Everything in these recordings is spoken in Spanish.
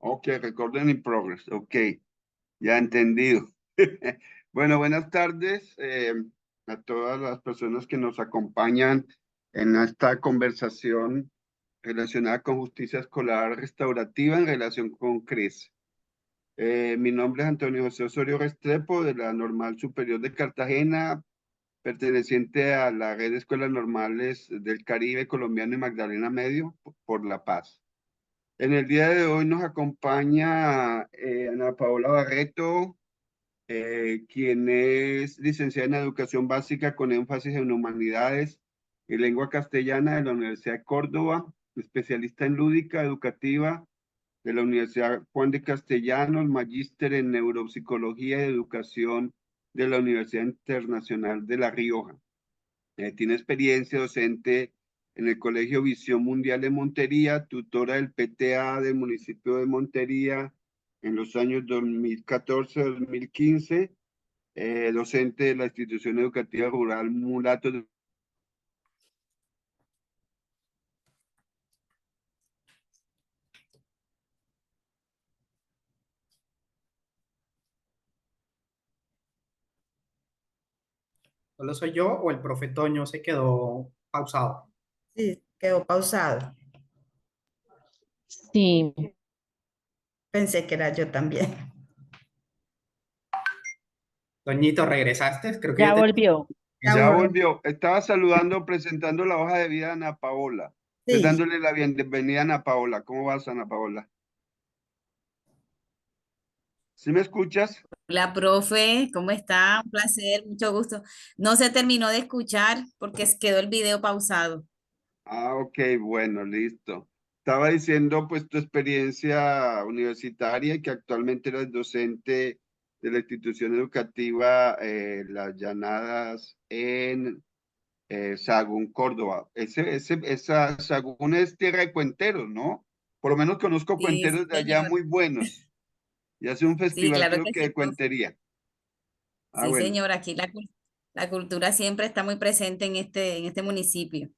Ok, recording in progress. Ok, ya entendido. Bueno, buenas tardes a todas las personas que nos acompañan en esta conversación relacionada con justicia escolar restaurativa en relación con CRES. Mi nombre es Antonio José Osorio Restrepo, de la Normal Superior de Cartagena, perteneciente a la red de escuelas normales del Caribe colombiano y Magdalena Medio por La Paz. En el día de hoy nos acompaña Ana Paola Barreto, quien es licenciada en Educación Básica con énfasis en Humanidades y Lengua Castellana de la Universidad de Córdoba, especialista en Lúdica Educativa de la Universidad Juan de Castellanos, magíster en Neuropsicología y Educación de la Universidad Internacional de La Rioja. Tiene experiencia docente en el Colegio Visión Mundial de Montería, tutora del PTA del municipio de Montería en los años 2014-2015, docente de la institución educativa rural Mulato. ¿Solo soy yo o el profe Toño se quedó pausado? Sí, quedó pausado. Sí, Pensé que era yo también. Toñito, ¿regresaste? Creo que ya ya te... volvió. Ya Ya volví. volvió. Estaba saludando, presentando la hoja de vida a Ana Paola. Estoy Sí, dándole la bienvenida a Ana Paola. ¿Cómo vas, Ana Paola? ¿Sí me escuchas? Hola, profe, ¿cómo está? Un placer, mucho gusto. No se terminó de escuchar porque quedó el video pausado. Ah, ok, bueno, listo. Estaba diciendo pues tu experiencia universitaria y que actualmente eres docente de la institución educativa Las Llanadas en Sahagún, Córdoba. Esa Sahagún es tierra de cuenteros, ¿no? Por lo menos conozco Sí, sí, cuenteros de allá señor. muy buenos y hace un Sí, festival claro creo que que sí, de profe. cuentería. Ah, Sí, bueno. señor, aquí la cultura siempre está muy presente en este municipio.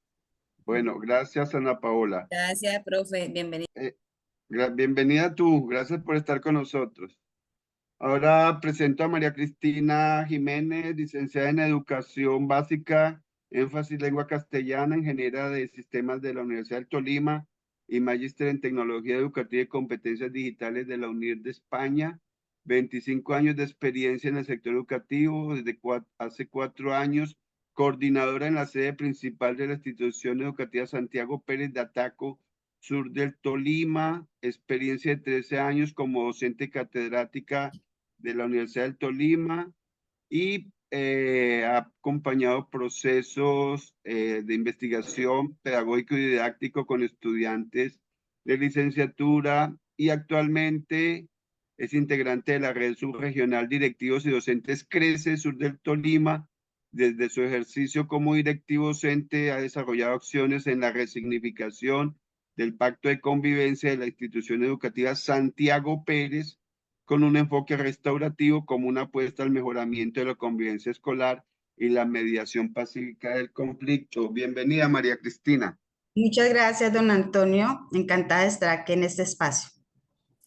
Bueno, gracias Ana Paola. Gracias, profe, bienvenido. Eh, Bienvenida tú, gracias por estar con nosotros. Ahora presento a María Cristina Jiménez, licenciada en Educación Básica, énfasis lengua castellana, ingeniera de sistemas de la Universidad del Tolima y magíster en Tecnología Educativa y Competencias Digitales de la UNIR de España. 25 años de experiencia en el sector educativo, desde hace 4 años, coordinadora en la sede principal de la institución educativa Santiago Pérez de Ataco, sur del Tolima, experiencia de 13 años como docente catedrática de la Universidad del Tolima y ha acompañado procesos de investigación pedagógico y didáctico con estudiantes de licenciatura y actualmente es integrante de la red subregional Directivos y Docentes CRECE Sur del Tolima. Desde su ejercicio como directivo docente ha desarrollado acciones en la resignificación del Pacto de Convivencia de la institución educativa Santiago Pérez, con un enfoque restaurativo como una apuesta al mejoramiento de la convivencia escolar y la mediación pacífica del conflicto. Bienvenida, María Cristina. muchas gracias, don Antonio. Encantada de estar aquí en este espacio.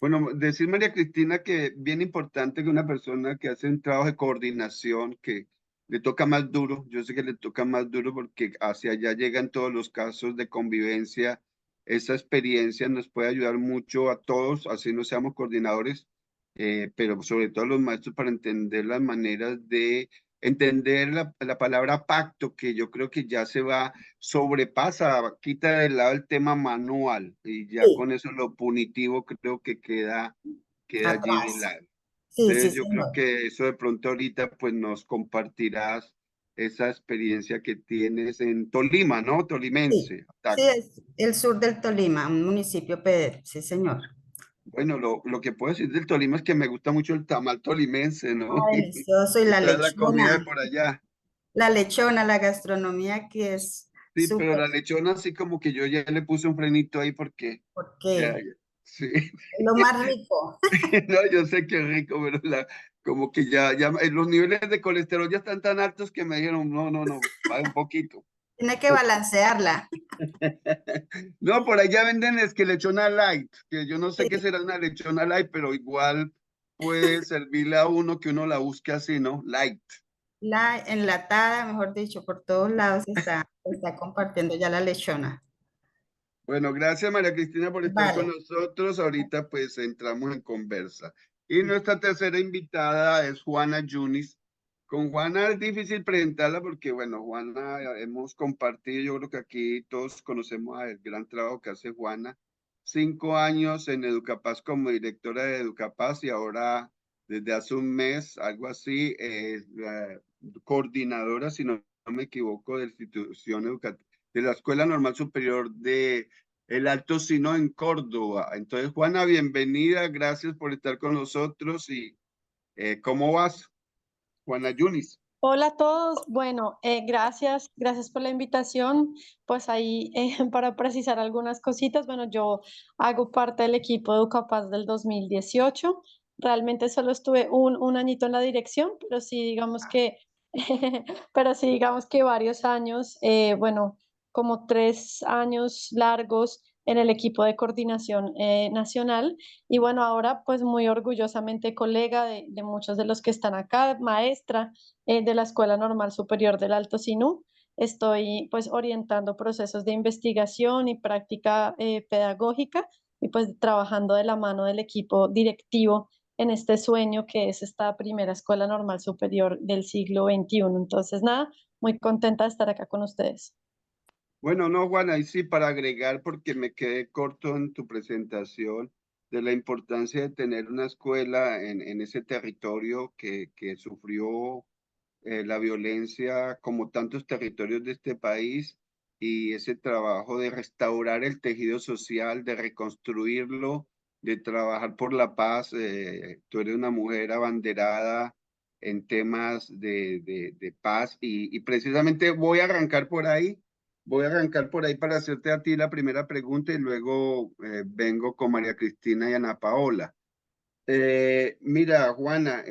Bueno, decir María Cristina que bien importante que una persona que hace un trabajo de coordinación que le toca más duro, yo sé que le toca más duro porque hacia allá llegan todos los casos de convivencia, esa experiencia nos puede ayudar mucho a todos, así no seamos coordinadores, pero sobre todo a los maestros para entender las maneras de entender la palabra pacto, que yo creo que ya se va, sobrepasa, quita de lado el tema manual y ya Sí, con eso lo punitivo creo que queda allí de atrás. lado. Sí, sí, Entonces yo creo señor. que eso de pronto ahorita pues nos compartirás esa experiencia que tienes en Tolima, ¿no? Sí, Tolimense, sí, Ataco. es el sur del Tolima, un municipio pedero. Sí, señor. Bueno, lo que puedo decir del Tolima es que me gusta mucho el tamal tolimense, ¿no? Ah, delicioso. Y Y toda la comida de por allá. la lechona, la gastronomía que es Sí, pero súper, la lechona así como que yo ya le puse un frenito ahí porque ya, porque sí. es lo más rico. No, yo sé que es rico, pero como que ya los niveles de colesterol ya están tan altos que me dijeron, no, no, no, baja un poquito. Tiene que balancearla. No, por allá venden es que lechona light, que yo no sé qué Sí, será una lechona light, pero igual puede servirle a uno que uno la busque así, ¿no? Light. la enlatada, mejor dicho, por todos lados está compartiendo ya la lechona. Bueno, gracias María Cristina por estar con Vale. nosotros. Ahorita pues entramos en conversa. Y nuestra tercera invitada es Juana Yunis. Con Juana es difícil presentarla porque, bueno, Juana hemos compartido, yo creo que aquí todos conocemos el gran trabajo que hace Juana. 5 años en Educapaz como directora de Educapaz y ahora desde hace un mes, algo así, es la coordinadora, si no me equivoco, de la institución educativa, de la Escuela Normal Superior de el Alto Sino en Córdoba. Entonces, Juana, bienvenida, gracias por estar con nosotros y ¿cómo vas, Juana Yunis? Hola a todos. Bueno, gracias por la invitación. Pues ahí para precisar algunas cositas, bueno, yo hago parte del equipo de Educapaz del 2018. Realmente solo estuve un añito en la dirección, pero sí digamos que varios años, bueno, como 3 años largos en el equipo de coordinación nacional. Y bueno, ahora pues muy orgullosamente colega de muchos de los que están acá, maestra de la Escuela Normal Superior del Alto Sinú. Estoy pues orientando procesos de investigación y práctica pedagógica y pues trabajando de la mano del equipo directivo en este sueño que es esta primera Escuela Normal Superior del siglo XXI. Entonces, nada, muy contenta de estar acá con ustedes. Bueno, no, Juana, y sí, para agregar, porque me quedé corto en tu presentación de la importancia de tener una escuela en ese territorio que sufrió la violencia como tantos territorios de este país y ese trabajo de restaurar el tejido social, de reconstruirlo, de trabajar por la paz. Tú eres una mujer abanderada en temas de paz y precisamente voy a arrancar por ahí. Voy a arrancar por ahí para hacerte a ti la primera pregunta y luego vengo con María Cristina y Ana Paola. Mira, Juana,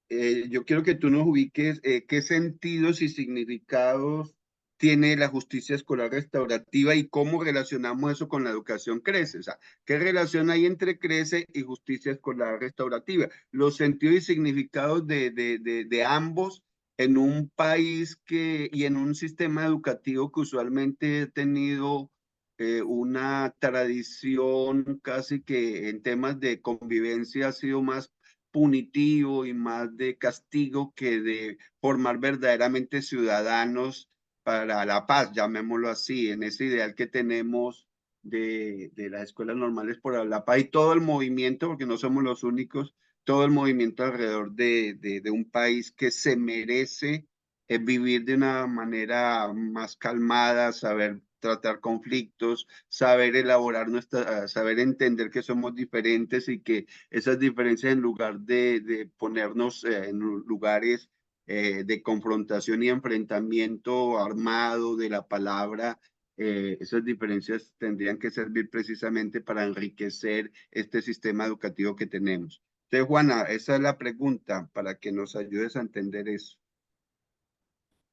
yo quiero que tú nos ubiques qué sentidos y significados tiene la justicia escolar restaurativa y cómo relacionamos eso con la educación crece. O sea, ¿qué relación hay entre crece y justicia escolar restaurativa? Los sentidos y significados de ambos en un país y en un sistema educativo que usualmente ha tenido una tradición casi que en temas de convivencia ha sido más punitivo y más de castigo que de formar verdaderamente ciudadanos para la paz, llamémoslo así, en ese ideal que tenemos de las escuelas normales por la paz y todo el movimiento, porque no somos los únicos, todo el movimiento alrededor de un país que se merece vivir de una manera más calmada, saber tratar conflictos, saber elaborar saber entender que somos diferentes y que esas diferencias en lugar de ponernos en lugares de confrontación y enfrentamiento armado de la palabra, esas diferencias tendrían que servir precisamente para enriquecer este sistema educativo que tenemos. Entonces, Juana, esa es la pregunta para que nos ayudes a entender eso.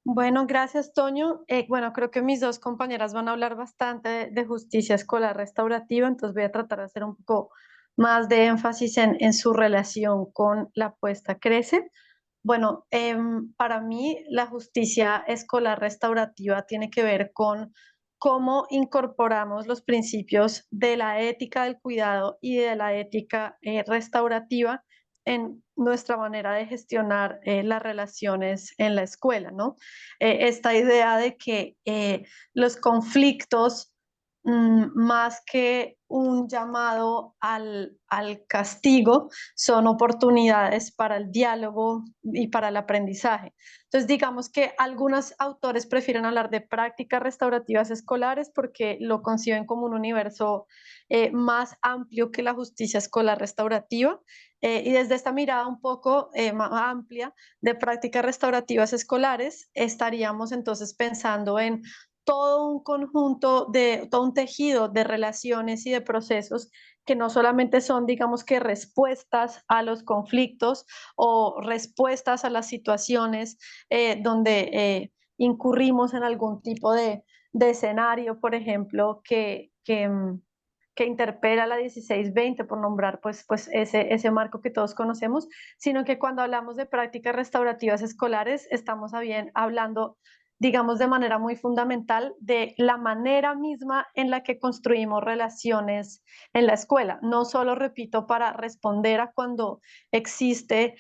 Bueno, gracias, Toño. Bueno, creo que mis dos compañeras van a hablar bastante de justicia escolar restaurativa, entonces voy a tratar de hacer un poco más de énfasis en su relación con la apuesta Crece. Bueno, para mí la justicia escolar restaurativa tiene que ver con cómo incorporamos los principios de la ética del cuidado y de la ética restaurativa en nuestra manera de gestionar las relaciones en la escuela, ¿no? Esta idea de que los conflictos, más que un llamado al castigo, son oportunidades para el diálogo y para el aprendizaje. Entonces, digamos que algunos autores prefieren hablar de prácticas restaurativas escolares porque lo conciben como un universo más amplio que la justicia escolar restaurativa. Y desde esta mirada un poco más amplia de prácticas restaurativas escolares, estaríamos entonces pensando en todo un conjunto todo un tejido de relaciones y de procesos que no solamente son, digamos que respuestas a los conflictos o respuestas a las situaciones donde incurrimos en algún tipo de escenario, por ejemplo, que interpela la 1620, por nombrar pues ese marco que todos conocemos, sino que cuando hablamos de prácticas restaurativas escolares, estamos hablando, digamos, de manera muy fundamental de la manera misma en la que construimos relaciones en la escuela. No solo, repito, para responder a cuando existe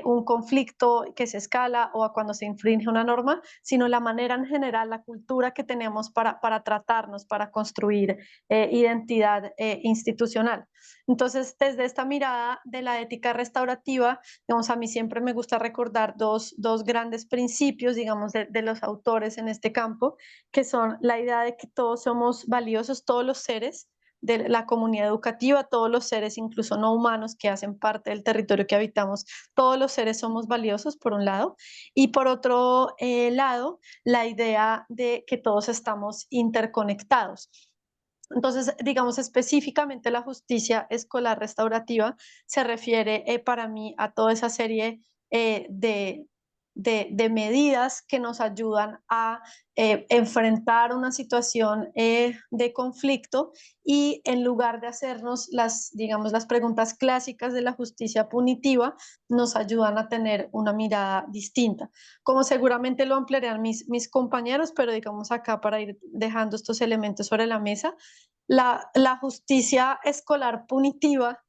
un conflicto que se escala o a cuando se infringe una norma, sino la manera en general, la cultura que tenemos para tratarnos, para construir identidad institucional. Entonces, desde esta mirada de la ética restaurativa, digamos, a mí siempre me gusta recordar dos grandes principios, digamos, de los autores en este campo, que son la idea de que todos somos valiosos, todos los seres de la comunidad educativa, todos los seres, incluso no humanos, que hacen parte del territorio que habitamos, todos los seres somos valiosos, por un lado, y por otro lado, la idea de que todos estamos interconectados. Entonces, digamos, específicamente la justicia escolar restaurativa se refiere para mí a toda esa serie de medidas que nos ayudan a enfrentar una situación de conflicto y en lugar de hacernos digamos, las preguntas clásicas de la justicia punitiva, nos ayudan a tener una mirada distinta. Como seguramente lo ampliarán mis compañeros, pero digamos acá para ir dejando estos elementos sobre la mesa, la justicia escolar punitiva,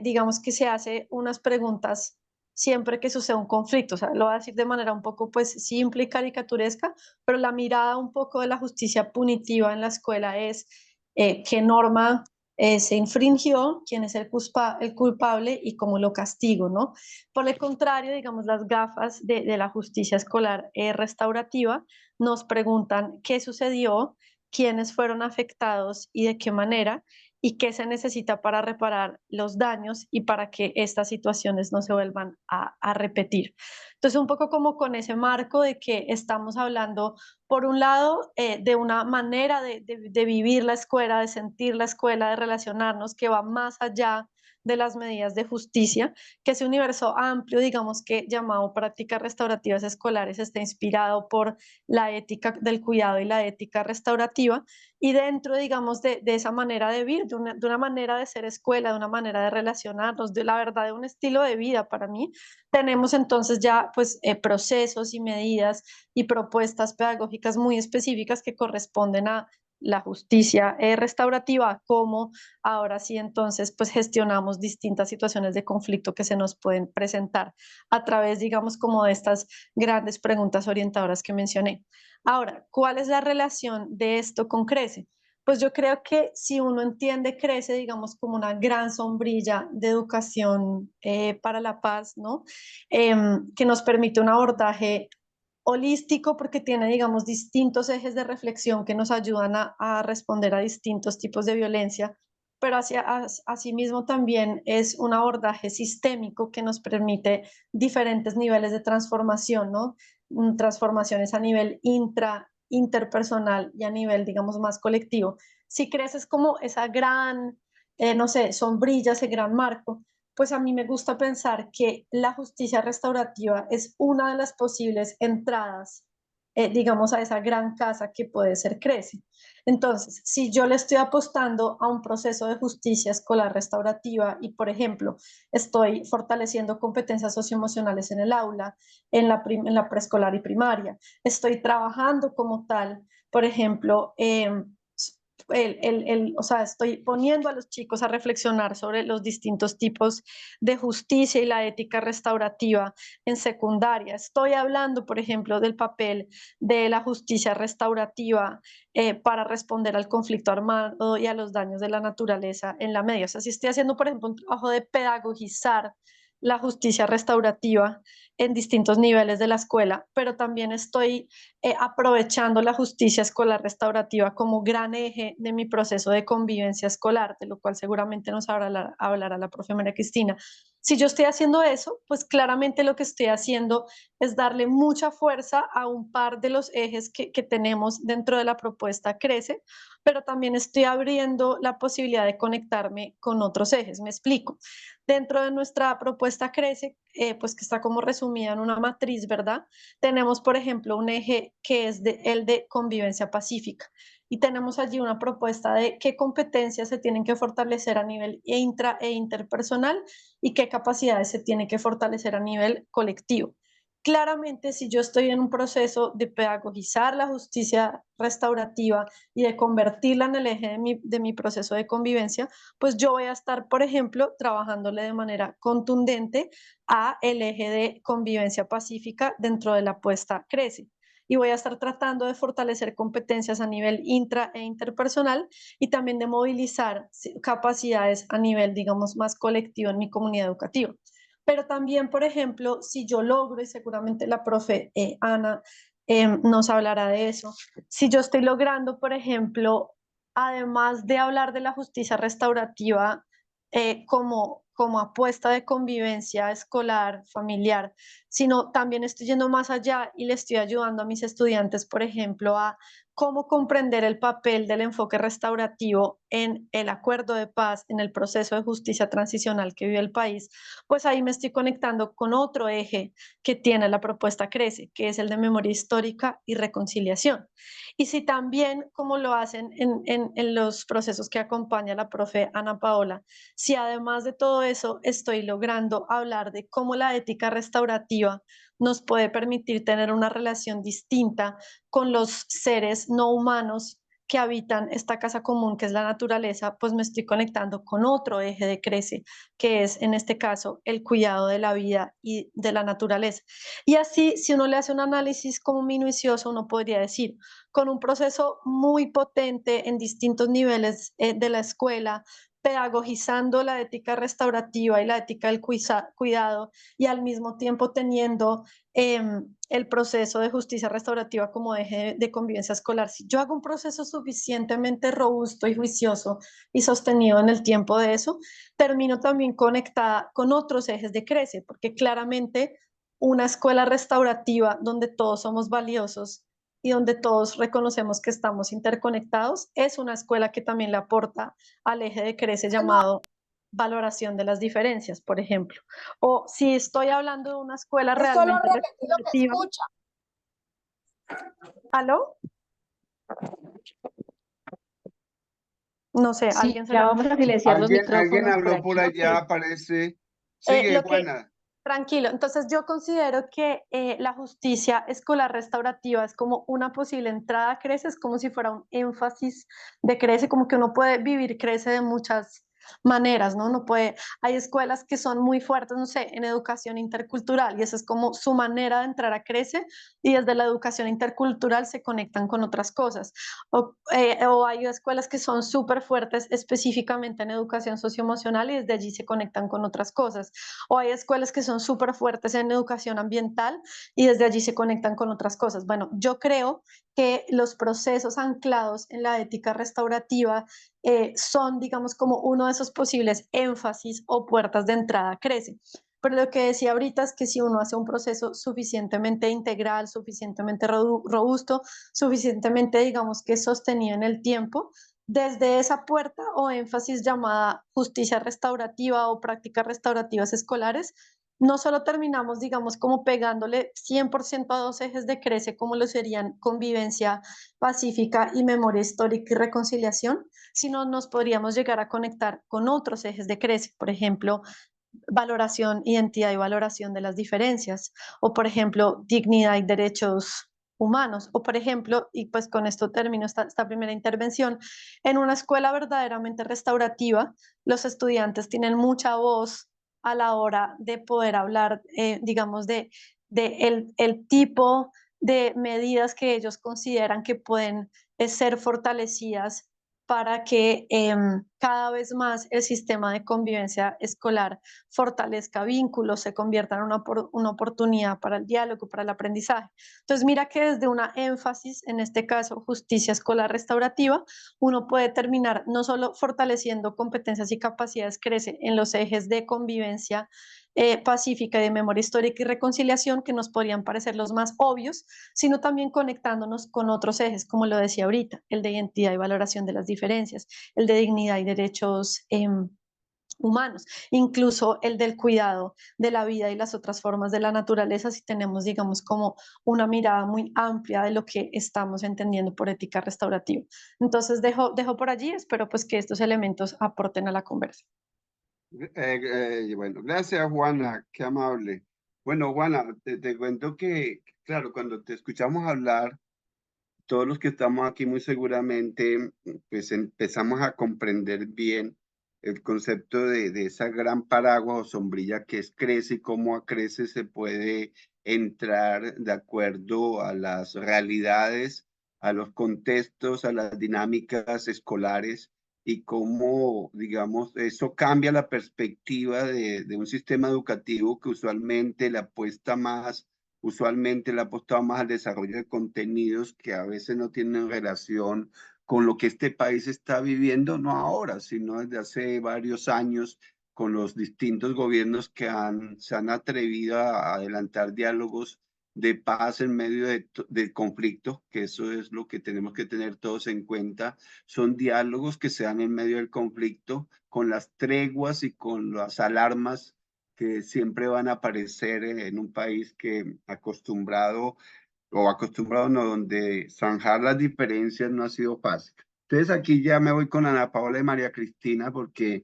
digamos que se hace unas preguntas siempre que sucede un conflicto. O sea, lo voy a decir de manera un poco pues simple y caricaturesca, pero la mirada un poco de la justicia punitiva en la escuela es qué norma se infringió, quién es el culpable y cómo lo castigo, ¿no? Por el contrario, digamos, las gafas de la justicia escolar restaurativa nos preguntan qué sucedió, quiénes fueron afectados y de qué manera, y qué se necesita para reparar los daños y para que estas situaciones no se vuelvan a repetir. Entonces, un poco como con ese marco de que estamos hablando, por un lado, de una manera de vivir la escuela, de sentir la escuela, de relacionarnos, que va más allá de las medidas de justicia, que ese universo amplio, digamos que llamado prácticas restaurativas escolares, está inspirado por la ética del cuidado y la ética restaurativa, y dentro, digamos, de esa manera de vivir, de una manera de ser escuela, de una manera de relacionarnos, de la verdad, de un estilo de vida para mí, tenemos entonces ya pues procesos y medidas y propuestas pedagógicas muy específicas que corresponden a la justicia restaurativa, como ahora sí entonces pues gestionamos distintas situaciones de conflicto que se nos pueden presentar a través, digamos, como de estas grandes preguntas orientadoras que mencioné. Ahora, ¿cuál es la relación de esto con Crece? Pues yo creo que si uno entiende Crece, digamos, como una gran sombrilla de educación para la paz, ¿no? Que nos permite un abordaje holístico porque tiene, digamos, distintos ejes de reflexión que nos ayudan a responder a distintos tipos de violencia, pero asimismo también es un abordaje sistémico que nos permite diferentes niveles de transformación, ¿no? Transformaciones a nivel interpersonal y a nivel, digamos, más colectivo. Si creces como esa gran, no sé, sombrilla, ese gran marco, pues a mí me gusta pensar que la justicia restaurativa es una de las posibles entradas, digamos, a esa gran casa que puede ser Crece. Entonces, si yo le estoy apostando a un proceso de justicia escolar restaurativa y, por ejemplo, estoy fortaleciendo competencias socioemocionales en el aula, en la preescolar y primaria, estoy trabajando como tal, por ejemplo, o sea, estoy poniendo a los chicos a reflexionar sobre los distintos tipos de justicia y la ética restaurativa en secundaria. Estoy hablando, por ejemplo, del papel de la justicia restaurativa para responder al conflicto armado y a los daños de la naturaleza en la media. O sea, si estoy haciendo, por ejemplo, un trabajo de pedagogizar la justicia restaurativa en distintos niveles de la escuela, pero también estoy aprovechando la justicia escolar restaurativa como gran eje de mi proceso de convivencia escolar, de lo cual seguramente nos hablará la profe María Cristina. Si yo estoy haciendo eso, pues claramente lo que estoy haciendo es darle mucha fuerza a un par de los ejes que tenemos dentro de la propuesta Crece, pero también estoy abriendo la posibilidad de conectarme con otros ejes. Me explico. Dentro de nuestra propuesta Crece, pues que está como resumida en una matriz, ¿verdad? Tenemos, por ejemplo, un eje que es el de convivencia pacífica y tenemos allí una propuesta de qué competencias se tienen que fortalecer a nivel intra e interpersonal y qué capacidades se tienen que fortalecer a nivel colectivo. Claramente, si yo estoy en un proceso de pedagogizar la justicia restaurativa y de convertirla en el eje de mi proceso de convivencia, pues yo voy a estar, por ejemplo, trabajándole de manera contundente a el eje de convivencia pacífica dentro de la apuesta Crece. Y voy a estar tratando de fortalecer competencias a nivel intra e interpersonal y también de movilizar capacidades a nivel, digamos, más colectivo en mi comunidad educativa. Pero también, por ejemplo, si yo logro, y seguramente la profe Ana nos hablará de eso, si yo estoy logrando, por ejemplo, además de hablar de la justicia restaurativa como apuesta de convivencia escolar, familiar, sino también estoy yendo más allá y le estoy ayudando a mis estudiantes, por ejemplo, a cómo comprender el papel del enfoque restaurativo en el acuerdo de paz, en el proceso de justicia transicional que vive el país, pues ahí me estoy conectando con otro eje que tiene la propuesta Crece, que es el de memoria histórica y reconciliación. Y si también, como lo hacen en los procesos que acompaña la profe Ana Paola, si además de todo eso estoy logrando hablar de cómo la ética restaurativa nos puede permitir tener una relación distinta con los seres no humanos que habitan esta casa común que es la naturaleza, pues me estoy conectando con otro eje de Crece, que es en este caso el cuidado de la vida y de la naturaleza. Y así, si uno le hace un análisis como minucioso, uno podría decir, con un proceso muy potente en distintos niveles de la escuela, pedagogizando la ética restaurativa y la ética del cuidado y al mismo tiempo teniendo el proceso de justicia restaurativa como eje de convivencia escolar. Si yo hago un proceso suficientemente robusto y juicioso y sostenido en el tiempo de eso, termino también conectada con otros ejes de Crece, porque claramente una escuela restaurativa donde todos somos valiosos y donde todos reconocemos que estamos interconectados, es una escuela que también le aporta al eje de Crece llamado valoración de las diferencias, por ejemplo. O si estoy hablando de una escuela realmente restaurativa. ¿Aló? No sé, Sí, alguien se ya le... vamos a silenciar los Alguien micrófonos por habló por aquí. allá, parece. Sigue, Juana. Tranquilo, entonces yo considero que la justicia escolar restaurativa es como una posible entrada a Crece, es como si fuera un énfasis de Crece, como que uno puede vivir Crece de muchas maneras, ¿no? Uno puede, hay escuelas que son muy fuertes, no sé, en educación intercultural y esa es como su manera de entrar a Crece y desde la educación intercultural se conectan con otras cosas. O hay escuelas que son súper fuertes específicamente en educación socioemocional y desde allí se conectan con otras cosas. O hay escuelas que son súper fuertes en educación ambiental y desde allí se conectan con otras cosas. Bueno, yo creo que los procesos anclados en la ética restaurativa son, digamos, como uno de esos posibles énfasis o puertas de entrada Crece. Pero lo que decía ahorita es que si uno hace un proceso suficientemente integral, suficientemente robusto, suficientemente, digamos, que sostenido en el tiempo, desde esa puerta o énfasis llamada justicia restaurativa o prácticas restaurativas escolares, no solo terminamos, digamos, como pegándole 100% a dos ejes de Crece, como lo serían convivencia pacífica y memoria histórica y reconciliación, sino nos podríamos llegar a conectar con otros ejes de Crece, por ejemplo, valoración, identidad y valoración de las diferencias, o por ejemplo, dignidad y derechos humanos, o por ejemplo, y pues con esto termino esta primera intervención, en una escuela verdaderamente restaurativa, los estudiantes tienen mucha voz a la hora de poder hablar, digamos, de el tipo de medidas que ellos consideran que pueden ser fortalecidas para que cada vez más el sistema de convivencia escolar fortalezca vínculos, se convierta en una oportunidad para el diálogo, para el aprendizaje. Entonces, mira que desde una énfasis, en este caso, justicia escolar restaurativa, uno puede terminar no solo fortaleciendo competencias y capacidades, crece en los ejes de convivencia pacífica y de memoria histórica y reconciliación, que nos podrían parecer los más obvios, sino también conectándonos con otros ejes, como lo decía ahorita, el de identidad y valoración de las diferencias, el de dignidad y derechos humanos, incluso el del cuidado de la vida y las otras formas de la naturaleza, si tenemos, digamos, como una mirada muy amplia de lo que estamos entendiendo por ética restaurativa. Entonces, dejo por allí, espero pues que estos elementos aporten a la conversa. Bueno, gracias Juana, qué amable. Bueno, Juana, te cuento que, claro, cuando te escuchamos hablar, todos los que estamos aquí muy seguramente, pues empezamos a comprender bien el concepto de esa gran paraguas o sombrilla que es crece y cómo a crece se puede entrar de acuerdo a las realidades, a los contextos, a las dinámicas escolares y cómo, digamos, eso cambia la perspectiva de un sistema educativo que usualmente le apuesta más. Usualmente le ha apostado más al desarrollo de contenidos que a veces no tienen relación con lo que este país está viviendo, no ahora, sino desde hace varios años, con los distintos gobiernos que se han atrevido a adelantar diálogos de paz en medio del conflicto, que eso es lo que tenemos que tener todos en cuenta. Son diálogos que se dan en medio del conflicto, con las treguas y con las alarmas que siempre van a aparecer en un país que acostumbrado no, donde zanjar las diferencias no ha sido fácil. Entonces aquí ya me voy con Ana Paola y María Cristina porque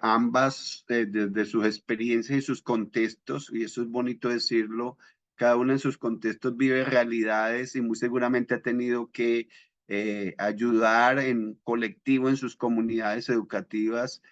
ambas desde sus experiencias y sus contextos, y eso es bonito decirlo, cada una en sus contextos vive realidades y muy seguramente ha tenido que ayudar en colectivo en sus comunidades educativas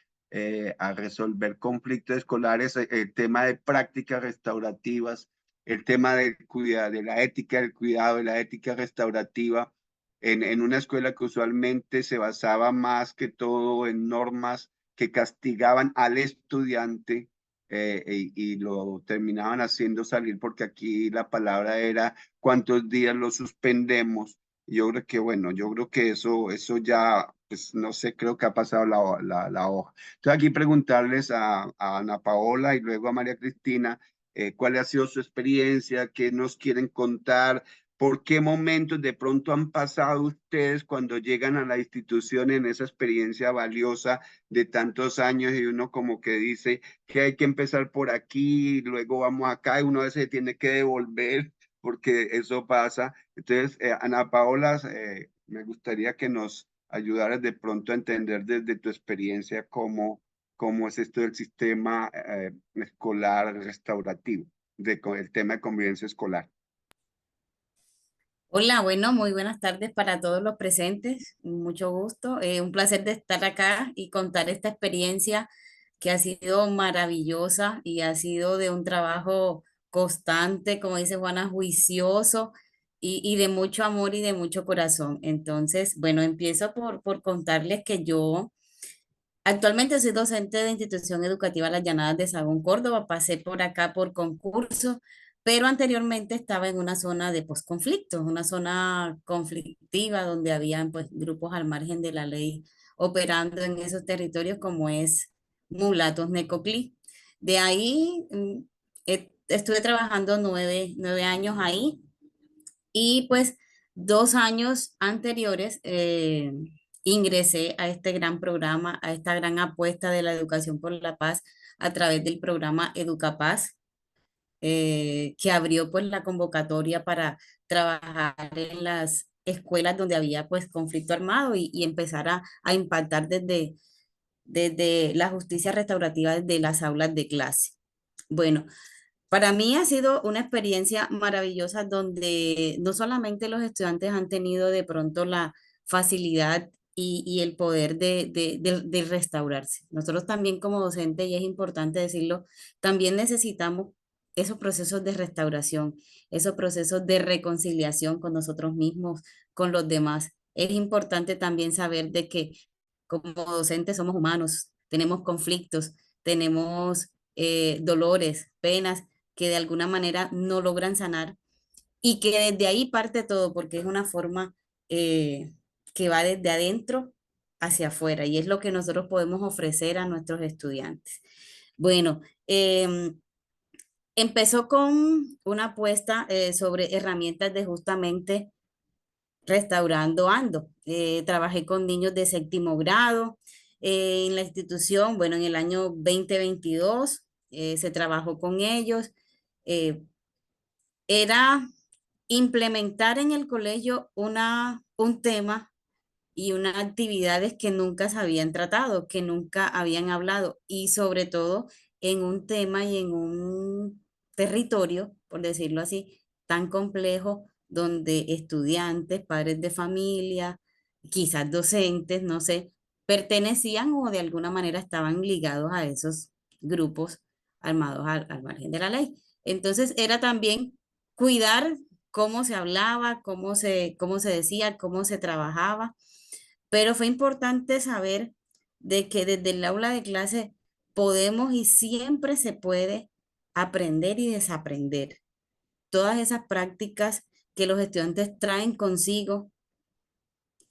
a resolver conflictos escolares, el tema de prácticas restaurativas, el tema del cuidado, de la ética del cuidado, de la ética restaurativa, en una escuela que usualmente se basaba más que todo en normas que castigaban al estudiante y lo terminaban haciendo salir porque aquí la palabra era cuántos días lo suspendemos. Yo creo que, bueno, yo creo que eso ya, pues no sé, creo que ha pasado la hoja. Entonces aquí preguntarles a Ana Paola y luego a María Cristina cuál ha sido su experiencia, qué nos quieren contar, por qué momentos de pronto han pasado ustedes cuando llegan a la institución en esa experiencia valiosa de tantos años y uno como que dice que hay que empezar por aquí, luego vamos acá y uno a veces tiene que devolver porque eso pasa. Entonces, Ana Paola, me gustaría que nos ayudaras de pronto a entender desde tu experiencia cómo es esto del sistema escolar restaurativo, el tema de convivencia escolar. Hola, bueno, muy buenas tardes para todos los presentes. Mucho gusto. Un placer de estar acá y contar esta experiencia que ha sido maravillosa y ha sido de un trabajo constante, como dice Juana, juicioso y de mucho amor y de mucho corazón. Entonces, bueno, empiezo por contarles que yo actualmente soy docente de institución educativa Las Llanadas de Sagún, Córdoba. Pasé por acá por concurso, pero anteriormente estaba en una zona de posconflicto, una zona conflictiva donde habían pues grupos al margen de la ley operando en esos territorios como es Mulatos Necoclí. De ahí estuve trabajando nueve años ahí y pues 2 años anteriores ingresé a este gran programa, a esta gran apuesta de la educación por la paz a través del programa Educapaz, que abrió pues la convocatoria para trabajar en las escuelas donde había pues conflicto armado y empezar a impactar desde la justicia restaurativa desde las aulas de clase. Bueno, para mí ha sido una experiencia maravillosa donde no solamente los estudiantes han tenido de pronto la facilidad y el poder de restaurarse. Nosotros también como docentes, y es importante decirlo, también necesitamos esos procesos de restauración, esos procesos de reconciliación con nosotros mismos, con los demás. Es importante también saber de que como docentes somos humanos, tenemos conflictos, tenemos dolores, penas que de alguna manera no logran sanar y que desde ahí parte todo porque es una forma que va desde adentro hacia afuera y es lo que nosotros podemos ofrecer a nuestros estudiantes. Bueno, empezó con una apuesta sobre herramientas de justamente restaurando ando. Trabajé con niños de séptimo grado En la institución, bueno, en el año 2022 se trabajó con ellos. Era implementar en el colegio un tema y unas actividades que nunca se habían tratado, que nunca habían hablado, y sobre todo en un tema y en un territorio, por decirlo así, tan complejo, donde estudiantes, padres de familia, quizás docentes, no sé, pertenecían o de alguna manera estaban ligados a esos grupos armados al margen de la ley. Entonces era también cuidar cómo se hablaba, cómo se decía, cómo se trabajaba, pero fue importante saber de que desde el aula de clase podemos y siempre se puede aprender y desaprender. Todas esas prácticas que los estudiantes traen consigo,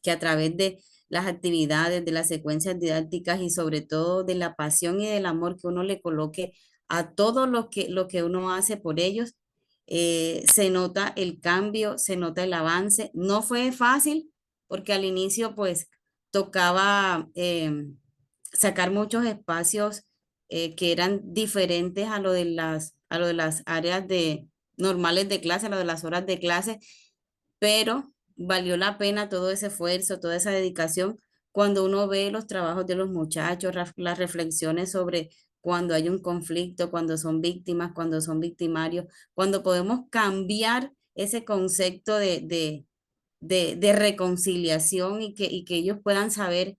que a través de las actividades, de las secuencias didácticas y sobre todo de la pasión y del amor que uno le coloque a todo lo que uno hace por ellos, se nota el cambio, se nota el avance. No fue fácil porque al inicio pues tocaba sacar muchos espacios que eran diferentes a lo de las áreas normales de clase, a lo de las horas de clase, pero valió la pena todo ese esfuerzo, toda esa dedicación, cuando uno ve los trabajos de los muchachos, las reflexiones sobre cuando hay un conflicto, cuando son víctimas, cuando son victimarios, cuando podemos cambiar ese concepto de reconciliación y que ellos puedan saber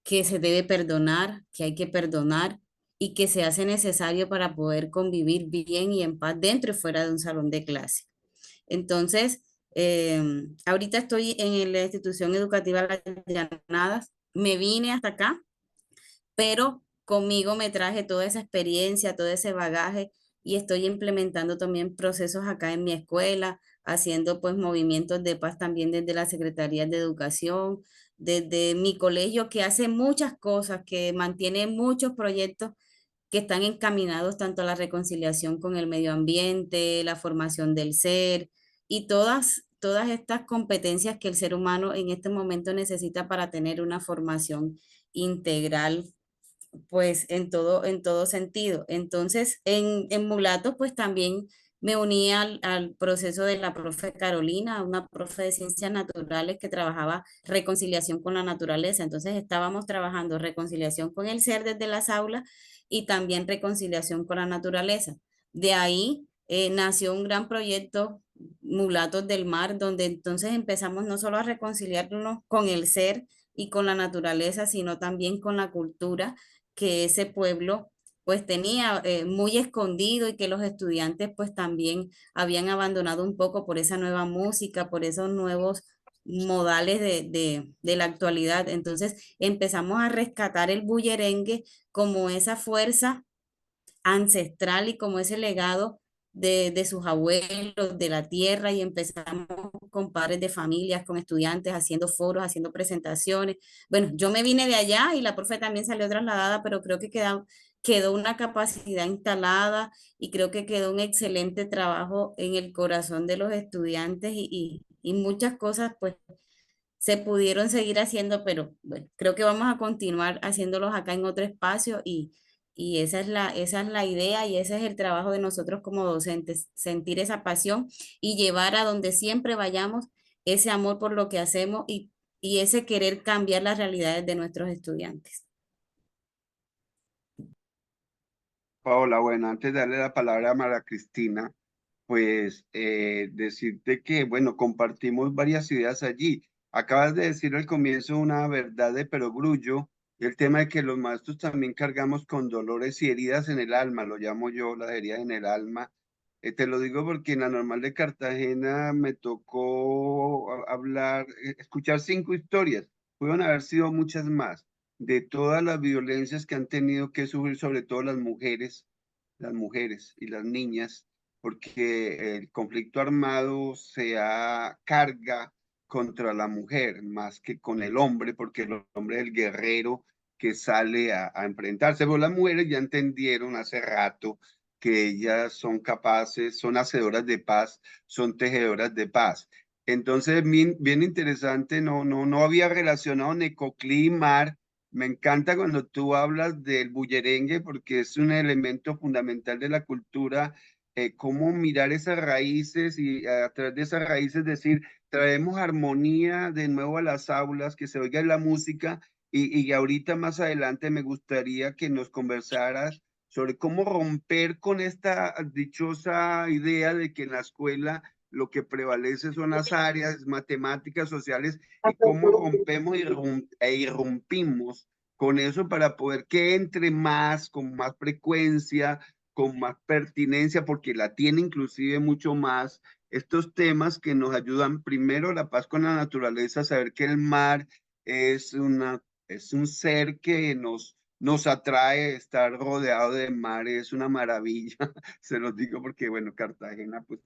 que se debe perdonar, que hay que perdonar y que se hace necesario para poder convivir bien y en paz dentro y fuera de un salón de clase. Entonces, ahorita estoy en la institución educativa Las Llanadas, me vine hasta acá, pero conmigo me traje toda esa experiencia, todo ese bagaje y estoy implementando también procesos acá en mi escuela, haciendo pues movimientos de paz también desde la Secretaría de Educación, desde mi colegio que hace muchas cosas, que mantiene muchos proyectos que están encaminados tanto a la reconciliación con el medio ambiente, la formación del ser y todas estas competencias que el ser humano en este momento necesita para tener una formación integral, pues en todo sentido. Entonces, en Mulatos, pues también me uní al proceso de la profe Carolina, una profe de ciencias naturales que trabajaba reconciliación con la naturaleza. Entonces, estábamos trabajando reconciliación con el ser desde las aulas y también reconciliación con la naturaleza. De ahí nació un gran proyecto, Mulatos del Mar, donde entonces empezamos no solo a reconciliarnos con el ser y con la naturaleza, sino también con la cultura que ese pueblo pues tenía muy escondido y que los estudiantes pues también habían abandonado un poco por esa nueva música, por esos nuevos modales de la actualidad. Entonces empezamos a rescatar el bullerengue como esa fuerza ancestral y como ese legado de sus abuelos, de la tierra, y empezamos con padres de familias, con estudiantes, haciendo foros, haciendo presentaciones. Bueno, yo me vine de allá y la profe también salió trasladada, pero creo que quedó una capacidad instalada y creo que quedó un excelente trabajo en el corazón de los estudiantes y muchas cosas pues se pudieron seguir haciendo, pero bueno, creo que vamos a continuar haciéndolos acá en otro espacio y esa es la idea y ese es el trabajo de nosotros como docentes, sentir esa pasión y llevar a donde siempre vayamos ese amor por lo que hacemos y ese querer cambiar las realidades de nuestros estudiantes. Paola, bueno, antes de darle la palabra a María Cristina, pues decirte que, bueno, compartimos varias ideas allí. Acabas de decir al comienzo una verdad de perogrullo, el tema de que los maestros también cargamos con dolores y heridas en el alma, lo llamo yo las heridas en el alma. Te lo digo porque en la Normal de Cartagena me tocó hablar, escuchar 5 historias, pudieron haber sido muchas más, de todas las violencias que han tenido que sufrir, sobre todo las mujeres y las niñas, porque el conflicto armado carga contra la mujer más que con el hombre, porque el hombre es el guerrero que sale a enfrentarse, pero las mujeres ya entendieron hace rato que ellas son capaces, son hacedoras de paz, son tejedoras de paz. Entonces, bien, bien interesante, no había relacionado Necoclí y mar Me encanta cuando tú hablas del bullerengue porque es un elemento fundamental de la cultura, cómo mirar esas raíces y a través de esas raíces decir, traemos armonía de nuevo a las aulas, que se oiga la música y ahorita más adelante me gustaría que nos conversaras sobre cómo romper con esta dichosa idea de que en la escuela lo que prevalece son las áreas matemáticas, sociales, y cómo rompemos e irrumpimos con eso para poder que entre más, con más frecuencia, con más pertinencia, porque la tiene inclusive mucho más, estos temas que nos ayudan primero la paz con la naturaleza, saber que el mar es un ser que nos atrae, estar rodeado de mar es una maravilla, se los digo porque, bueno, Cartagena pues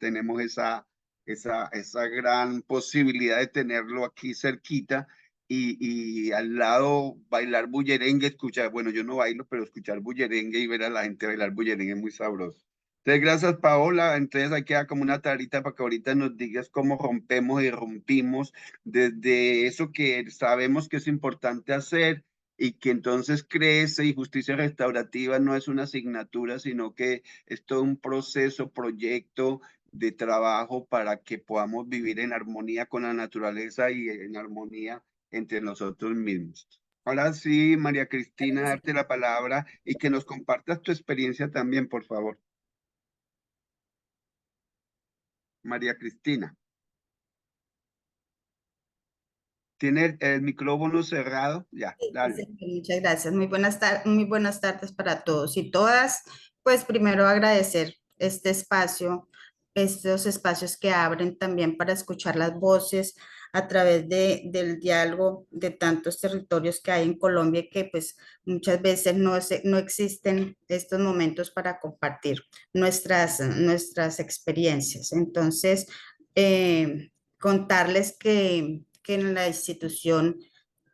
tenemos esa gran posibilidad de tenerlo aquí cerquita y al lado bailar bullerengue, escuchar, bueno, yo no bailo, pero escuchar bullerengue y ver a la gente bailar bullerengue es muy sabroso. Entonces, gracias, Paola. Entonces, ahí queda como una tarita para que ahorita nos digas cómo rompemos y rompimos desde eso que sabemos que es importante hacer y que entonces crece y justicia restaurativa no es una asignatura, sino que es todo un proceso, proyecto de trabajo para que podamos vivir en armonía con la naturaleza y en armonía entre nosotros mismos. Ahora sí, María Cristina, darte la palabra y que nos compartas tu experiencia también, por favor. María Cristina, ¿tiene el micrófono cerrado? Ya, dale. Muchas gracias. Muy buenas tardes para todos y todas. Pues primero agradecer este espacio, estos espacios que abren también para escuchar las voces a través del diálogo de tantos territorios que hay en Colombia y que pues muchas veces no existen estos momentos para compartir nuestras experiencias. Entonces, contarles que en la institución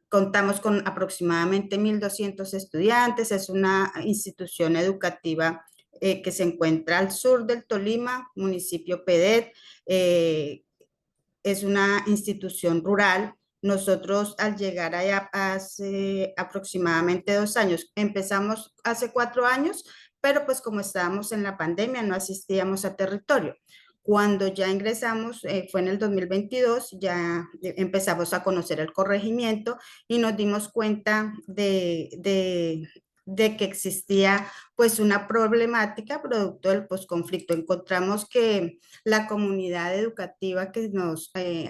contamos con aproximadamente 1.200 estudiantes. Es una institución educativa que se encuentra al sur del Tolima, municipio Pedet. Es una institución rural. Nosotros al llegar allá hace aproximadamente 2 años, empezamos hace 4 años, pero pues como estábamos en la pandemia no asistíamos a territorio. Cuando ya ingresamos, fue en el 2022, ya empezamos a conocer el corregimiento y nos dimos cuenta de que existía pues una problemática producto del posconflicto. Encontramos que la comunidad educativa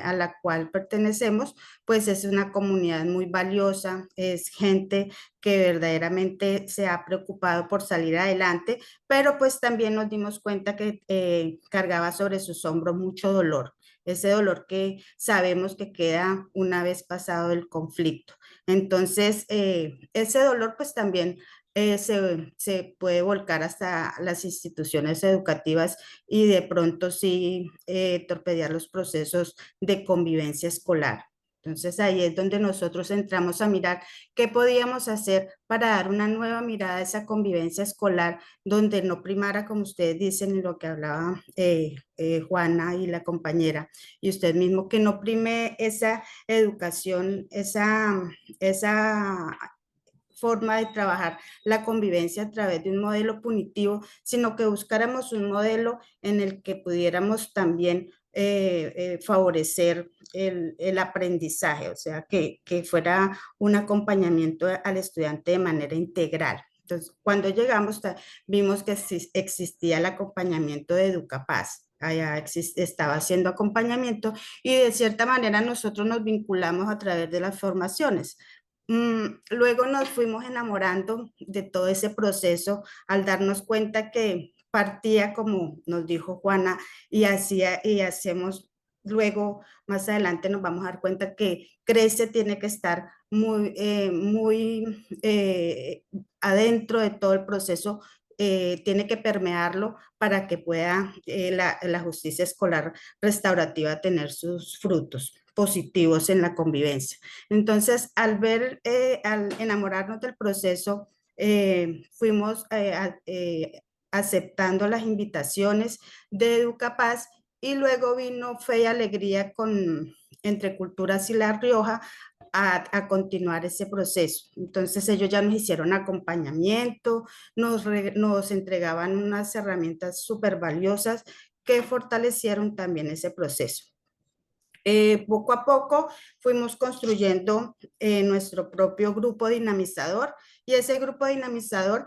a la cual pertenecemos, pues es una comunidad muy valiosa, es gente que verdaderamente se ha preocupado por salir adelante, pero pues también nos dimos cuenta que cargaba sobre sus hombros mucho dolor, ese dolor que sabemos que queda una vez pasado el conflicto. Entonces, ese dolor pues también se puede volcar hasta las instituciones educativas y de pronto sí torpedear los procesos de convivencia escolar. Entonces ahí es donde nosotros entramos a mirar qué podíamos hacer para dar una nueva mirada a esa convivencia escolar, donde no primara, como ustedes dicen, en lo que hablaba Juana y la compañera, y usted mismo, que no prime esa educación, esa forma de trabajar la convivencia a través de un modelo punitivo, sino que buscáramos un modelo en el que pudiéramos también favorecer el aprendizaje, o sea, que fuera un acompañamiento al estudiante de manera integral. Entonces, cuando llegamos, vimos que existía el acompañamiento de Educapaz. Allá estaba haciendo acompañamiento y de cierta manera nosotros nos vinculamos a través de las formaciones. Luego nos fuimos enamorando de todo ese proceso al darnos cuenta que partía, como nos dijo Juana, y hacemos, luego más adelante nos vamos a dar cuenta que crece, tiene que estar muy adentro de todo el proceso, tiene que permearlo para que pueda la justicia escolar restaurativa tener sus frutos positivos en la convivencia. Entonces, al enamorarnos del proceso, fuimos aceptando las invitaciones de Educapaz y luego vino Fe y Alegría entre Culturas y La Rioja a continuar ese proceso. Entonces ellos ya nos hicieron acompañamiento, nos entregaban unas herramientas súper valiosas que fortalecieron también ese proceso. Poco a poco fuimos construyendo nuestro propio grupo dinamizador y ese grupo dinamizador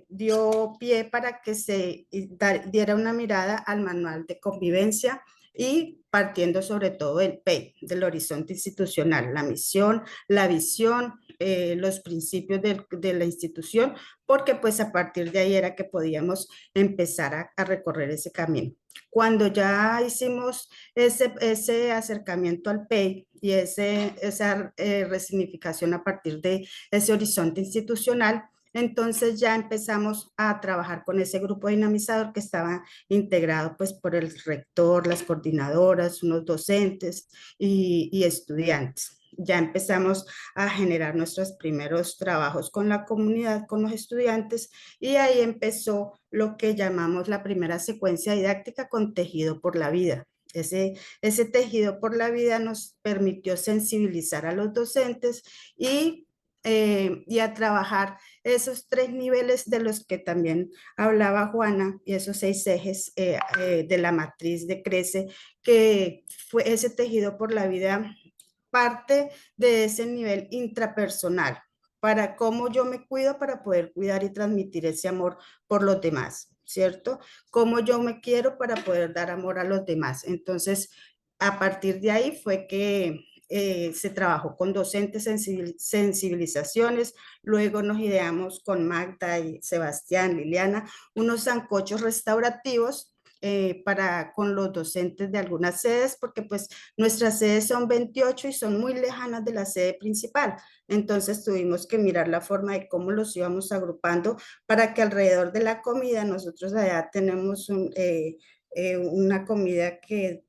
dio pie para que se diera una mirada al manual de convivencia y partiendo sobre todo del PEI, del horizonte institucional, la misión, la visión, los principios de la institución, porque pues a partir de ahí era que podíamos empezar a recorrer ese camino. Cuando ya hicimos ese acercamiento al PEI y esa resignificación a partir de ese horizonte institucional, entonces ya empezamos a trabajar con ese grupo dinamizador que estaba integrado pues por el rector, las coordinadoras, unos docentes y estudiantes. Ya empezamos a generar nuestros primeros trabajos con la comunidad, con los estudiantes, y ahí empezó lo que llamamos la primera secuencia didáctica con tejido por la vida. Ese tejido por la vida nos permitió sensibilizar a los docentes y a trabajar esos 3 niveles de los que también hablaba Juana y esos 6 ejes de la matriz de Crece, que fue ese tejido por la vida parte de ese nivel intrapersonal, para cómo yo me cuido para poder cuidar y transmitir ese amor por los demás, ¿cierto? Cómo yo me quiero para poder dar amor a los demás. Entonces, a partir de ahí fue que se trabajó con docentes sensibilizaciones, luego nos ideamos con Magda y Sebastián, Liliana, unos sancochos restaurativos con los docentes de algunas sedes, porque pues nuestras sedes son 28 y son muy lejanas de la sede principal. Entonces tuvimos que mirar la forma de cómo los íbamos agrupando para que alrededor de la comida, nosotros allá tenemos una comida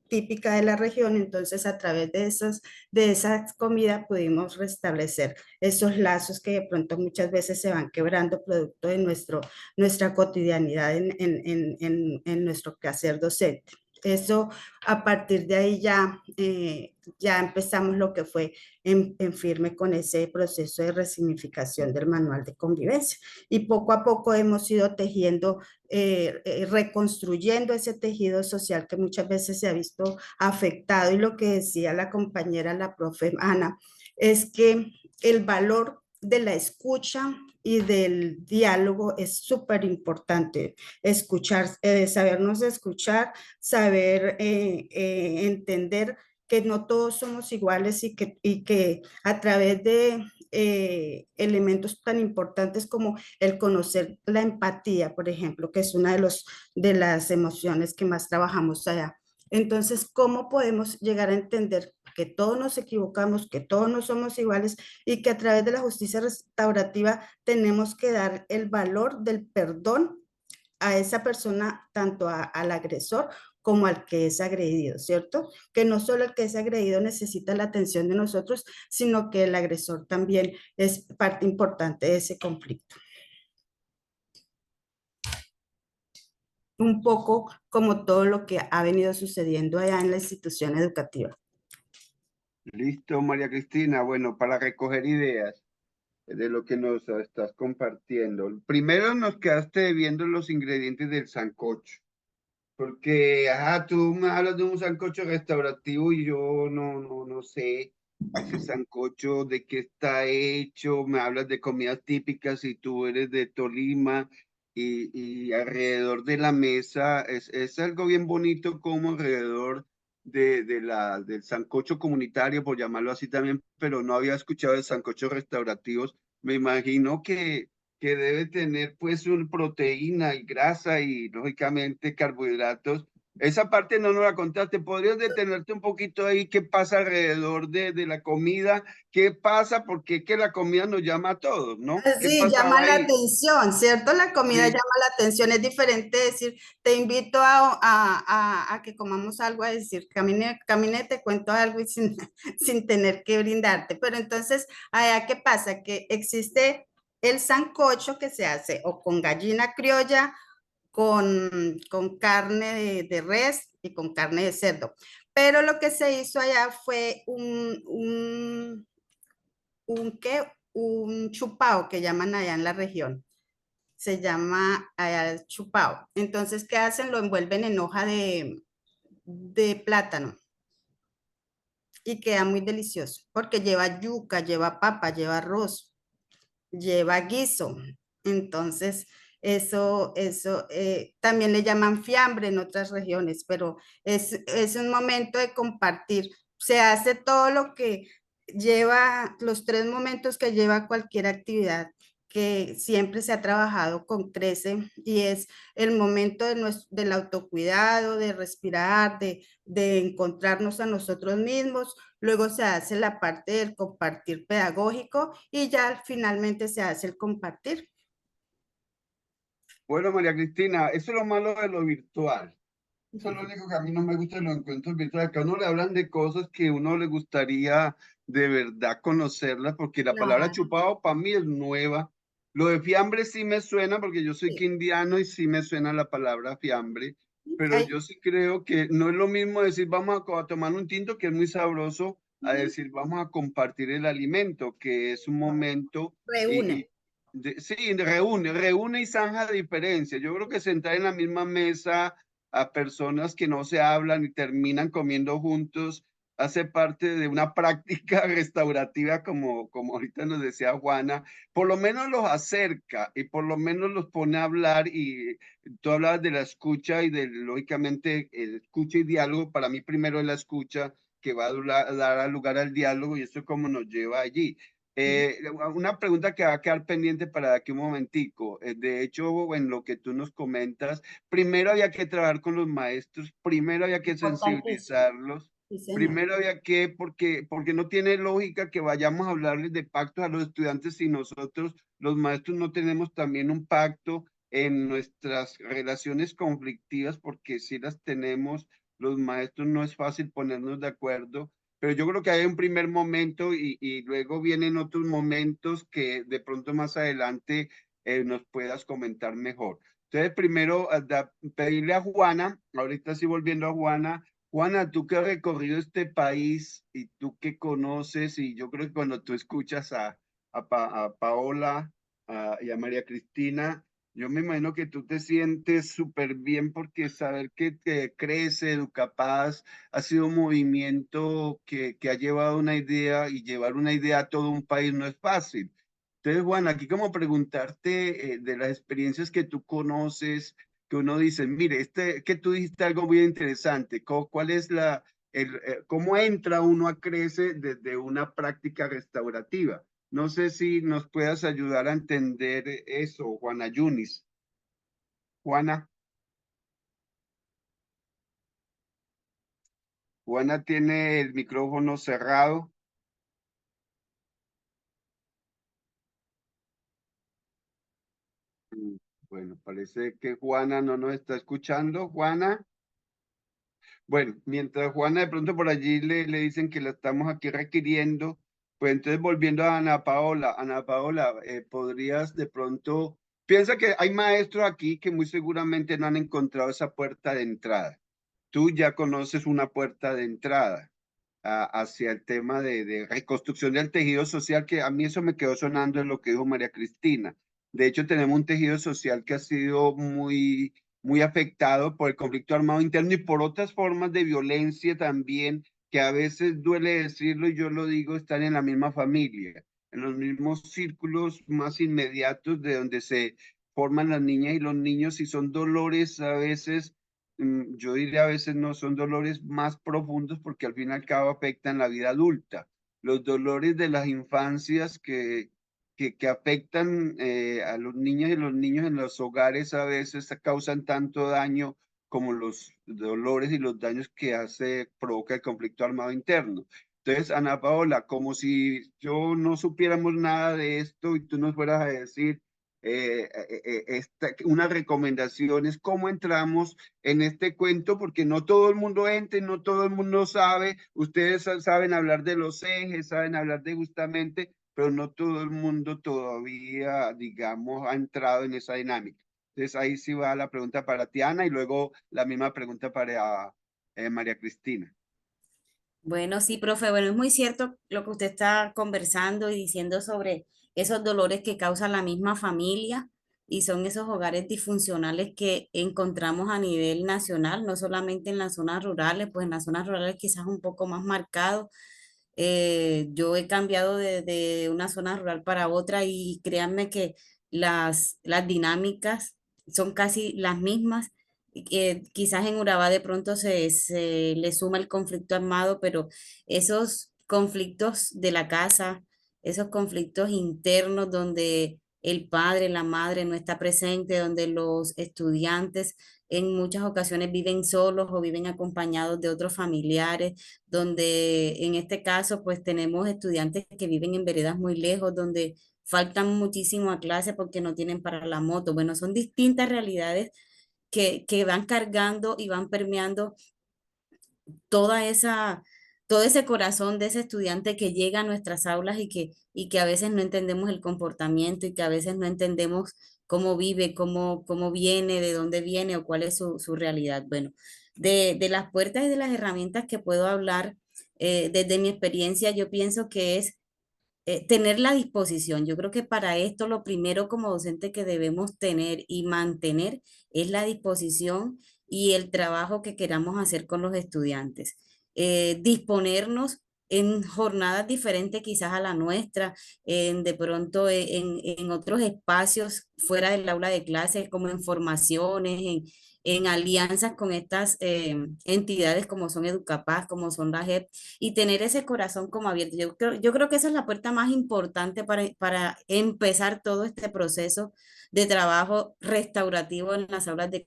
típica de la región, entonces a través de esa comida pudimos restablecer esos lazos que de pronto muchas veces se van quebrando producto de nuestra cotidianidad en nuestro quehacer docente. Eso, a partir de ahí ya empezamos lo que fue en firme con ese proceso de resignificación del manual de convivencia. Y poco a poco hemos ido tejiendo, reconstruyendo ese tejido social que muchas veces se ha visto afectado. Y lo que decía la compañera, la profe Ana, es que el valor de la escucha y del diálogo es súper importante. Escuchar, sabernos escuchar, saber entender que no todos somos iguales y que a través de elementos tan importantes como el conocer la empatía, por ejemplo, que es una de las emociones que más trabajamos allá. Entonces, ¿cómo podemos llegar a entender que todos nos equivocamos, que todos no somos iguales y que a través de la justicia restaurativa tenemos que dar el valor del perdón a esa persona, tanto al agresor como al que es agredido, ¿cierto? Que no solo el que es agredido necesita la atención de nosotros, sino que el agresor también es parte importante de ese conflicto. Un poco como todo lo que ha venido sucediendo allá en la institución educativa. Listo, María Cristina. Bueno, para recoger ideas de lo que nos estás compartiendo. Primero nos quedaste viendo los ingredientes del sancocho, porque, tú me hablas de un sancocho restaurativo y yo no sé ese sancocho de qué está hecho, me hablas de comidas típicas y tú eres de Tolima y alrededor de la mesa es algo bien bonito como alrededor del sancocho comunitario, por llamarlo así también, pero no había escuchado de sancochos restaurativos. Me imagino que debe tener pues una proteína y grasa y lógicamente carbohidratos. Esa parte no nos la contaste. ¿Podrías detenerte un poquito ahí? ¿Qué pasa alrededor de la comida? ¿Qué pasa? Porque es que la comida nos llama a todos, ¿no? ¿Qué Sí, llama pasaba la ahí? atención, ¿cierto? La comida Sí. llama la atención. Es diferente decir, te invito a que comamos algo, a decir, camine, te cuento algo y sin, sin tener que brindarte. Pero entonces, allá, ¿qué pasa? Que existe el sancocho que se hace o con gallina criolla, con carne de res y con carne de cerdo. Pero lo que se hizo allá fue un chupao que llaman allá en la región. Se llama allá el chupao. Entonces, ¿qué hacen? Lo envuelven en hoja de plátano y queda muy delicioso porque lleva yuca, lleva papa, lleva arroz, lleva guiso. Entonces, también le llaman fiambre en otras regiones, pero es un momento de compartir. Se hace todo lo que lleva, los 3 momentos que lleva cualquier actividad que siempre se ha trabajado con Crece, y es el momento del autocuidado, de respirar, de encontrarnos a nosotros mismos. Luego se hace la parte del compartir pedagógico y ya finalmente se hace el compartir. Bueno, María Cristina, eso es lo malo de lo virtual. Eso es lo único que a mí no me gusta de los encuentros virtuales, que a uno le hablan de cosas que a uno le gustaría de verdad conocerlas, porque la palabra Claro, chupado para mí es nueva. Lo de fiambre sí me suena, porque yo soy sí. quindiano y sí me suena la palabra fiambre, pero Hay- yo sí creo que no es lo mismo decir vamos a tomar un tinto, que es muy sabroso, a decir vamos a compartir el alimento, que es un momento Reúne. sí, reúne y zanja diferencia. Yo creo que sentar en la misma mesa a personas que no se hablan y terminan comiendo juntos hace parte de una práctica restaurativa, como ahorita nos decía Juana. Por lo menos los acerca y por lo menos los pone a hablar. Y tú hablabas de la escucha y lógicamente, el escucha y diálogo. Para mí primero es la escucha, que va a dar lugar al diálogo, y esto es como nos lleva allí. Una pregunta que va a quedar pendiente para aquí un momentico. De hecho, en lo que tú nos comentas, primero había que trabajar con los maestros, primero había que Importantísimo. sensibilizarlos, Sí, señor. primero había que, porque no tiene lógica que vayamos a hablarles de pactos a los estudiantes si nosotros, los maestros, no tenemos también un pacto en nuestras relaciones conflictivas, porque si las tenemos, los maestros no es fácil ponernos de acuerdo. Pero yo creo que hay un primer momento y luego vienen otros momentos que de pronto más adelante nos puedas comentar mejor. Entonces, primero, pedirle a Juana, ahorita sí volviendo a Juana. Juana, tú que has recorrido este país y tú que conoces, y yo creo que cuando tú escuchas a Paola y a María Cristina, yo me imagino que tú te sientes súper bien, porque saber que te crece Educapaz ha sido un movimiento que ha llevado una idea, y llevar una idea a todo un país no es fácil. Entonces, Juan, aquí como preguntarte de las experiencias que tú conoces, que uno dice, mire, que tú dijiste algo muy interesante. ¿Cuál es cómo entra uno a Crece desde una práctica restaurativa? No sé si nos puedas ayudar a entender eso, Juana Yunis. Juana, Juana tiene el micrófono cerrado. Mm, Bueno, parece que Juana no nos está escuchando. Juana. Bueno, mientras Juana de pronto por allí le dicen que la estamos aquí requiriendo, pues entonces volviendo a Ana Paola, podrías de pronto, piensa que hay maestros aquí que muy seguramente no han encontrado esa puerta de entrada. Tú ya conoces una puerta de entrada hacia el tema de reconstrucción del tejido social, que a mí eso me quedó sonando en lo que dijo María Cristina. De hecho, tenemos un tejido social que ha sido muy afectado por el conflicto armado interno y por otras formas de violencia también, que a veces duele decirlo y yo lo digo, están en la misma familia, en los mismos círculos más inmediatos de donde se forman las niñas y los niños, y son dolores a veces, yo diría a veces no, son dolores más profundos, porque al fin y al cabo afectan la vida adulta. Los dolores de las infancias que afectan a los niños, y los niños en los hogares a veces causan tanto daño como los dolores y los daños que provoca el conflicto armado interno. Entonces, Ana Paola, como si yo no supiéramos nada de esto y tú nos fueras a decir unas recomendaciones, cómo entramos en este cuento, porque no todo el mundo entra y no todo el mundo sabe. Ustedes saben hablar de los ejes, saben hablar de justamente, pero no todo el mundo todavía, digamos, ha entrado en esa dinámica. Entonces ahí sí va la pregunta para Tiana, y luego la misma pregunta para María Cristina. Bueno, sí, profe, bueno, es muy cierto lo que usted está conversando y diciendo sobre esos dolores que causa la misma familia y son esos hogares disfuncionales que encontramos a nivel nacional, no solamente en las zonas rurales, pues en las zonas rurales quizás un poco más marcado. Yo he cambiado de una zona rural para otra y créanme que las dinámicas son casi las mismas. Quizás en Urabá de pronto se le suma el conflicto armado, pero esos conflictos de la casa, esos conflictos internos donde el padre, la madre no está presente, donde los estudiantes en muchas ocasiones viven solos o viven acompañados de otros familiares, donde en este caso pues tenemos estudiantes que viven en veredas muy lejos, donde faltan muchísimo a clase porque no tienen para la moto. Bueno, son distintas realidades que van cargando y van permeando toda esa, todo ese corazón de ese estudiante que llega a nuestras aulas y que a veces no entendemos el comportamiento y que a veces no entendemos cómo vive, cómo viene, de dónde viene o cuál es su realidad. Bueno, de las puertas y de las herramientas que puedo hablar desde mi experiencia, yo pienso que es tener la disposición. Yo creo que para esto lo primero como docente que debemos tener y mantener es la disposición y el trabajo que queramos hacer con los estudiantes. Disponernos en jornadas diferentes quizás a la nuestra, de pronto en otros espacios fuera del aula de clase, como en formaciones, en alianzas con estas entidades como son Educapaz, como son la JEP, y tener ese corazón como abierto. Yo creo que esa es la puerta más importante para empezar todo este proceso de trabajo restaurativo en las aulas de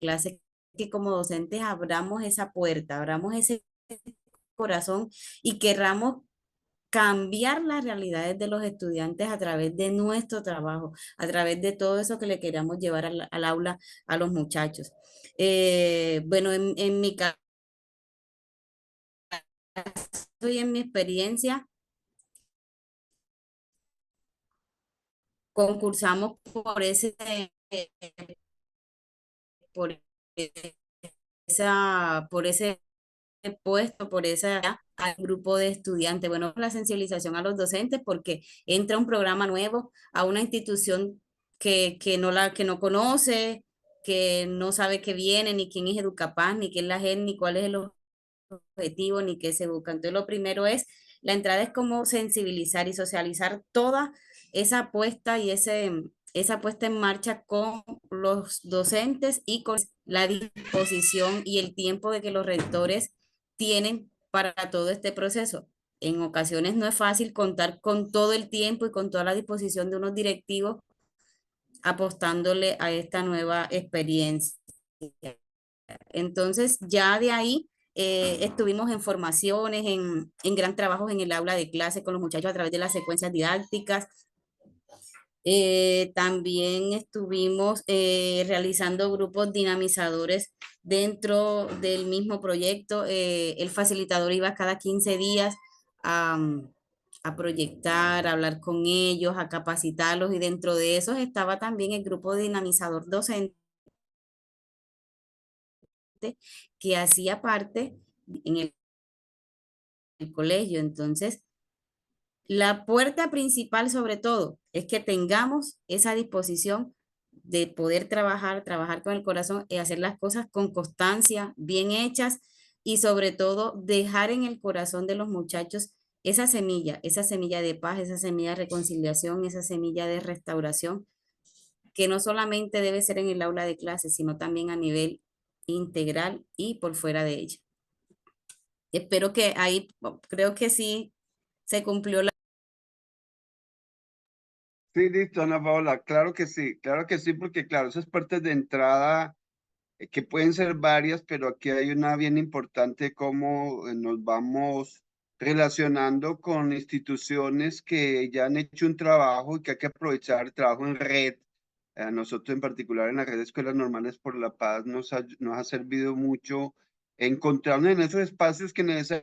clase, que como docentes abramos esa puerta, abramos ese corazón y querramos cambiar las realidades de los estudiantes a través de nuestro trabajo, a través de todo eso que le queramos llevar al aula a los muchachos. Bueno, en mi caso y en mi experiencia, concursamos por por ese puesto, por ese al grupo de estudiantes. Bueno, la sensibilización a los docentes porque entra un programa nuevo a una institución que no conoce, que no sabe qué viene, ni quién es Educapaz, ni qué es la JEP, ni cuál es el objetivo, ni qué se busca. Entonces, lo primero es, la entrada es como sensibilizar y socializar toda esa apuesta y esa puesta en marcha con los docentes y con la disposición y el tiempo de que los rectores tienen para todo este proceso. En ocasiones no es fácil contar con todo el tiempo y con toda la disposición de unos directivos apostándole a esta nueva experiencia. Entonces, ya de ahí estuvimos en formaciones, en gran trabajo en el aula de clase con los muchachos a través de las secuencias didácticas. También estuvimos realizando grupos dinamizadores dentro del mismo proyecto. El facilitador iba cada 15 días a, a proyectar, a hablar con ellos, a capacitarlos y dentro de esos estaba también el grupo dinamizador docente que hacía parte en el colegio. Entonces, la puerta principal sobre todo es que tengamos esa disposición de poder trabajar con el corazón y hacer las cosas con constancia, bien hechas y sobre todo dejar en el corazón de los muchachos esa semilla de paz, esa semilla de reconciliación, esa semilla de restauración, que no solamente debe ser en el aula de clases, sino también a nivel integral y por fuera de ella. Espero que ahí, creo que sí se cumplió la... Sí, listo, Ana Paola, claro que sí, porque claro, esas puertas de entrada que pueden ser varias, pero aquí hay una bien importante, cómo nos vamos relacionando con instituciones que ya han hecho un trabajo y que hay que aprovechar el trabajo en red. A nosotros en particular en la red de Escuelas Normales por la Paz nos ha servido mucho encontrarnos en esos espacios que necesariamente